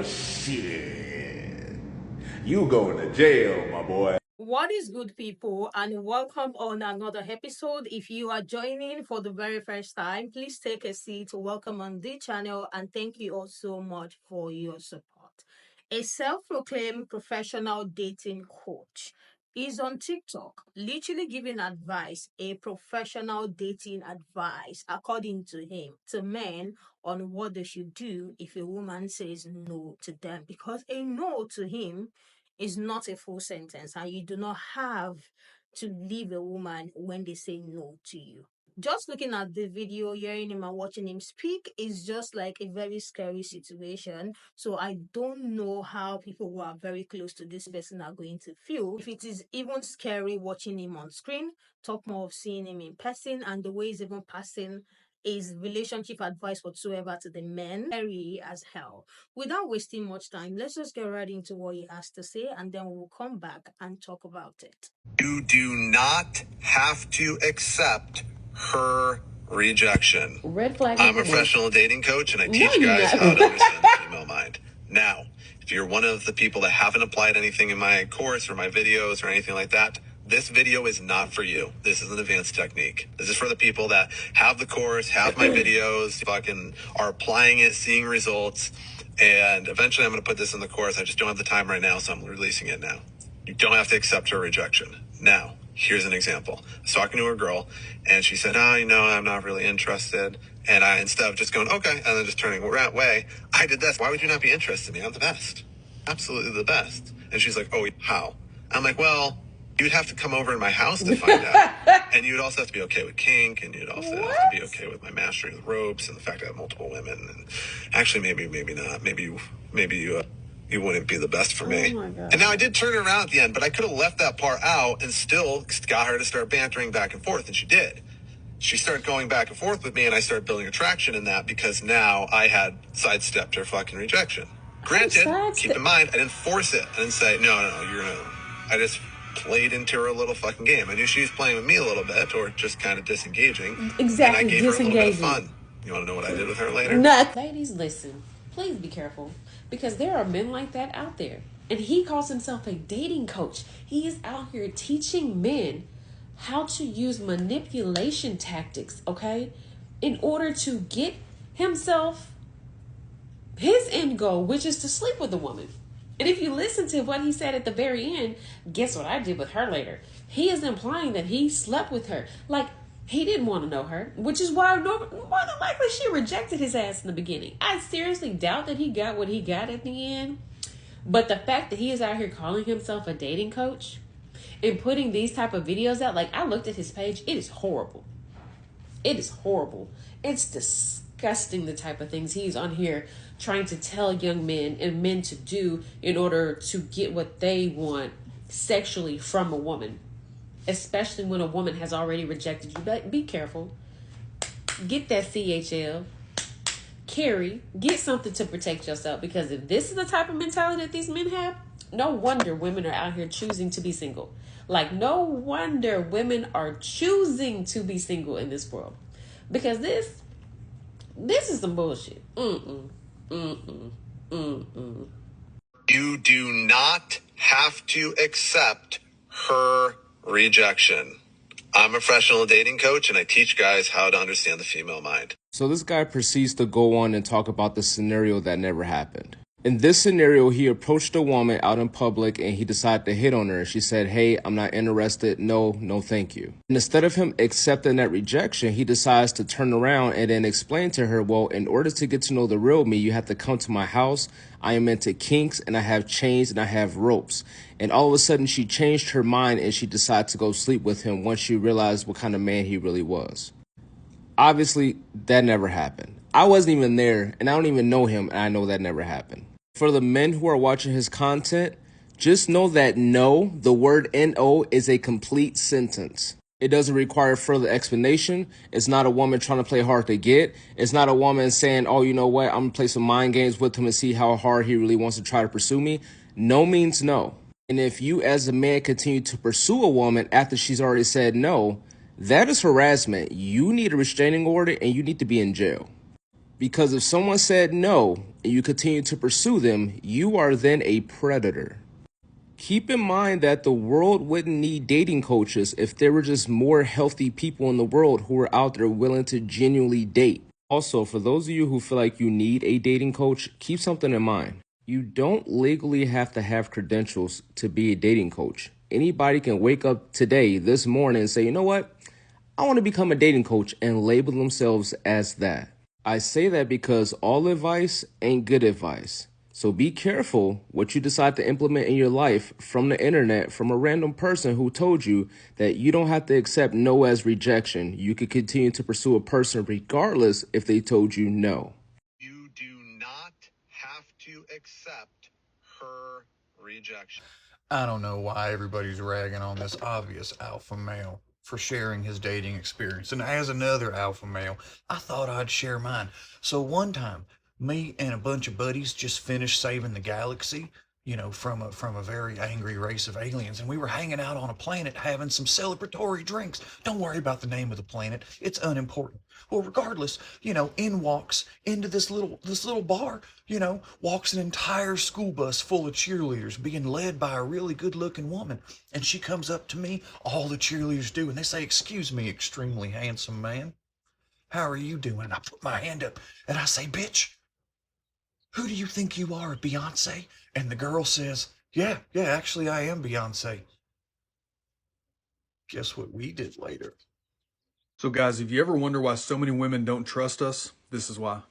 shit. You going to jail, my boy. What is good, people, and welcome on another episode. If you are joining for the very first time, please take a seat. Welcome on the channel, and thank you all so much for your support. A self-proclaimed professional dating coach is on TikTok, literally giving advice, a professional dating advice, according to him, to men on what they should do if a woman says no to them. Because a no to him is not a full sentence, and you do not have to leave a woman when they say no to you. Just looking at the video, hearing him and watching him speak is just like a very scary situation. So I don't know how people who are very close to this person are going to feel. If it is even scary watching him on screen, talk more of seeing him in person, and the way he's even passing is relationship advice whatsoever to the men, scary as hell. Without wasting much time, let's just get right into what he has to say, and then we'll come back and talk about it. You do not have to accept her rejection. Red flag. I'm a professional dating coach, and I teach guys how to understand the female mind. Now, if you're one of the people that haven't applied anything in my course or my videos or anything like that, this video is not for you. This is an advanced technique. This is for the people that have the course, have my videos, fucking are applying it, seeing results, and eventually I'm going to put this in the course. I just don't have the time right now, so I'm releasing it now. You don't have to accept her rejection. Now, here's an example. I was talking to a girl, and she said, I'm not really interested. And I, instead of just going, okay, and then just turning away, I did this. Why would you not be interested in me? I'm the best. Absolutely the best. And she's like, oh, how? I'm like, well, you'd have to come over to my house to find out. And you'd also have to be okay with kink, and you'd also have to be okay with my mastering of the ropes and the fact that I have multiple women. And actually, maybe not. Maybe you wouldn't be the best for me. Oh my God. And now I did turn it around at the end, but I could have left that part out and still got her to start bantering back and forth, and she did. She started going back and forth with me, and I started building attraction in that because now I had sidestepped her fucking rejection. Granted, keep in mind, I didn't force it. I didn't say, no, you're gonna. I just played into her little fucking game. I knew she was playing with me a little bit, or just kind of disengaging. Exactly, and I gave her a little bit of fun. You want to know what I did with her later? Ladies, listen. Please be careful, because there are men like that out there. And he calls himself a dating coach. He is out here teaching men how to use manipulation tactics, okay? In order to get himself his end goal, which is to sleep with a woman. And if you listen to what he said at the very end, guess what I did with her later? He is implying that he slept with her. Like, he didn't want to know her, which is why more than likely she rejected his ass in the beginning. I seriously doubt that he got what he got at the end. But the fact that he is out here calling himself a dating coach and putting these type of videos out, like, I looked at his page, it is horrible. It is horrible. It's disgusting, the type of things he's on here trying to tell young men and men to do in order to get what they want sexually from a woman. Especially when a woman has already rejected you. But be careful. Get that CHL. Carry. Get something to protect yourself. Because if this is the type of mentality that these men have, no wonder women are out here choosing to be single. Like, no wonder women are choosing to be single in this world. Because this is some bullshit. You do not have to accept her rejection. I'm a professional dating coach, and I teach guys how to understand the female mind. So this guy proceeds to go on and talk about the scenario that never happened. In this scenario, he approached a woman out in public and he decided to hit on her. She said, hey, I'm not interested. No, thank you. And instead of him accepting that rejection, he decides to turn around and then explain to her, well, in order to get to know the real me, you have to come to my house. I am into kinks, and I have chains, and I have ropes. And all of a sudden, she changed her mind and she decided to go sleep with him once she realized what kind of man he really was. Obviously, that never happened. I wasn't even there, and I don't even know him, and I know that never happened. For the men who are watching his content, just know that no, the word N-O is a complete sentence. It doesn't require further explanation. It's not a woman trying to play hard to get. It's not a woman saying, oh, you know what, I'm going to play some mind games with him and see how hard he really wants to try to pursue me. No means no. And if you as a man continue to pursue a woman after she's already said no, that is harassment. You need a restraining order and you need to be in jail. Because if someone said no and you continue to pursue them, you are then a predator. Keep in mind that the world wouldn't need dating coaches if there were just more healthy people in the world who were out there willing to genuinely date. Also, for those of you who feel like you need a dating coach, keep something in mind. You don't legally have to have credentials to be a dating coach. Anybody can wake up today, this morning, and say, you know what? I want to become a dating coach and label themselves as that. I say that because all advice ain't good advice. So be careful what you decide to implement in your life from the internet from a random person who told you that you don't have to accept no as rejection. You could continue to pursue a person regardless if they told you no. You do not have to accept her rejection. I don't know why everybody's ragging on this obvious alpha male for sharing his dating experience. And as another alpha male, I thought I'd share mine. So one time, me and a bunch of buddies just finished saving the galaxy, from a very angry race of aliens, and we were hanging out on a planet having some celebratory drinks. Don't worry about the name of the planet; it's unimportant. Well, regardless, in walks into this little bar, walks an entire school bus full of cheerleaders being led by a really good-looking woman, and she comes up to me. All the cheerleaders do, and they say, "Excuse me, extremely handsome man. How are you doing?" And I put my hand up and I say, "Bitch, who do you think you are, Beyonce?" And the girl says, yeah, actually I am Beyonce. Guess what we did later? So guys, if you ever wonder why so many women don't trust us, this is why.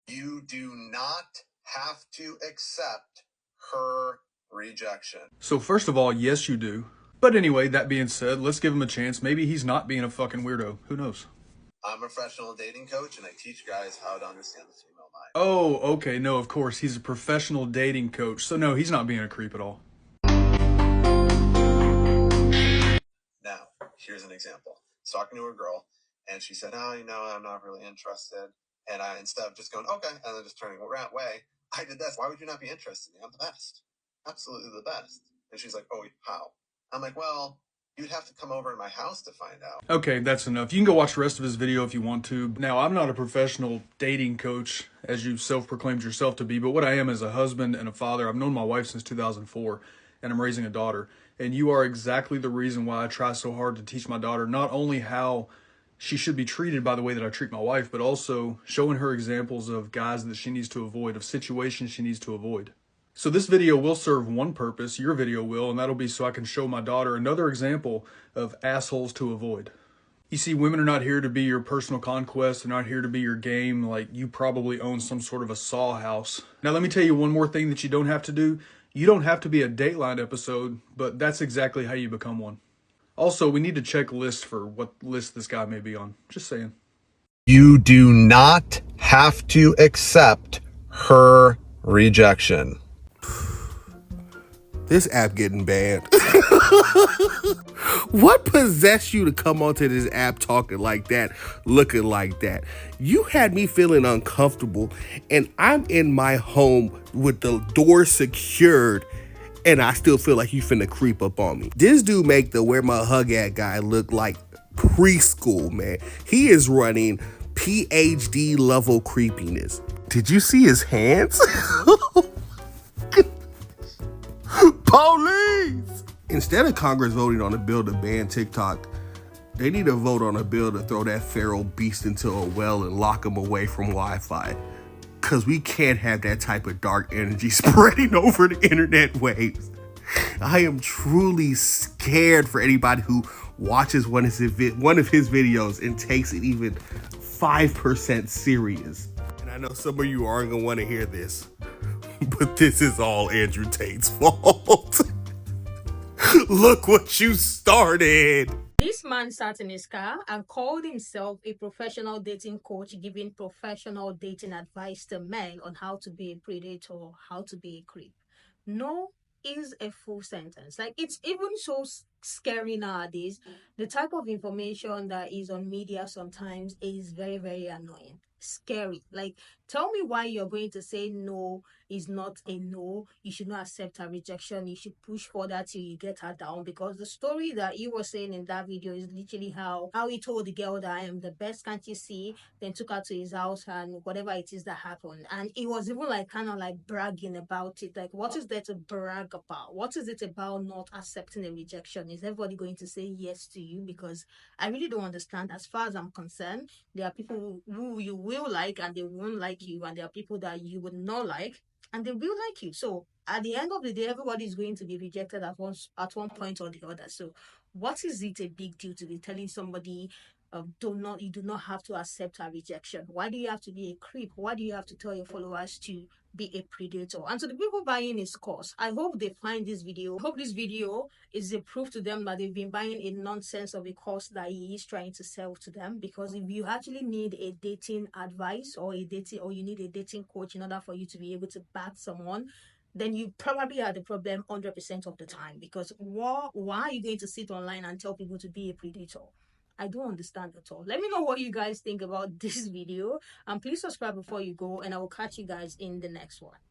You do not have to accept her rejection. So first of all, yes you do. But anyway, that being said, let's give him a chance. Maybe he's not being a fucking weirdo. Who knows? I'm a professional dating coach and I teach guys how to understand the female mind. Oh, okay, no, of course. He's a professional dating coach. So no, he's not being a creep at all. Now, here's an example. I was talking to a girl and she said, "Oh, I'm not really interested." And I, instead of just going, "Okay," and then just turning away, I did this. "Why would you not be interested in me? I'm the best. Absolutely the best." And she's like, "Oh, how?" I'm like, "Well, you'd have to come over to my house to find out." Okay, that's enough. You can go watch the rest of his video if you want to. Now, I'm not a professional dating coach, as you self-proclaimed yourself to be, but what I am is a husband and a father. I've known my wife since 2004, and I'm raising a daughter. And you are exactly the reason why I try so hard to teach my daughter not only how she should be treated by the way that I treat my wife, but also showing her examples of guys that she needs to avoid, of situations she needs to avoid. So this video will serve one purpose, your video will, and that'll be so I can show my daughter another example of assholes to avoid. You see, women are not here to be your personal conquest. They're not here to be your game. Like, you probably own some sort of a Saw house. Now, let me tell you one more thing that you don't have to do. You don't have to be a Dateline episode, but that's exactly how you become one. Also, we need to check lists for what list this guy may be on. Just saying. You do not have to accept her rejection. This app getting banned. What possessed you to come onto this app talking like that, looking like that? You had me feeling uncomfortable, and I'm in my home with the door secured, and I still feel like you finna creep up on me. This dude make the where my hug at guy look like preschool, man. He is running PhD level creepiness. Did you see his hands? Police! Instead of Congress voting on a bill to ban TikTok, they need to vote on a bill to throw that feral beast into a well and lock him away from Wi-Fi. Because we can't have that type of dark energy spreading over the internet waves. I am truly scared for anybody who watches one of his videos and takes it even 5% serious. And I know some of you aren't going to want to hear this, but this is all Andrew Tate's fault. Look what you started. This man sat in his car and called himself a professional dating coach, giving professional dating advice to men on how to be a predator, how to be a creep. No is a full sentence. Like, it's even so scary nowadays. The type of information that is on media sometimes is very, very annoying. Scary. Like, Tell me why you're going to say no is not a no. You should not accept her rejection. You should push further till you get her down. Because the story that you were saying in that video is literally how he told the girl that I am the best, can't you see? Then took her to his house and whatever it is that happened. And it was even like kind of like bragging about it. Like, what is there to brag about? What is it about not accepting a rejection? Is everybody going to say yes to you? Because I really don't understand. As far as I'm concerned, there are people who you will like and they won't like you, and there are people that you would not like and they will like you. So at the end of the day, everybody is going to be rejected at one point or the other. So what is it a big deal to be telling somebody you do not have to accept a rejection? Why do you have to be a creep? Why do you have to tell your followers to be a predator? And to the people buying his course, I hope they find this video. I hope this video is a proof to them that they've been buying a nonsense of a course that he is trying to sell to them. Because if you actually need a dating advice or you need a dating coach in order for you to be able to back someone, then you probably are the problem 100% of the time. Because why are you going to sit online and tell people to be a predator? I don't understand at all. Let me know what you guys think about this video, and please subscribe before you go, and I will catch you guys in the next one.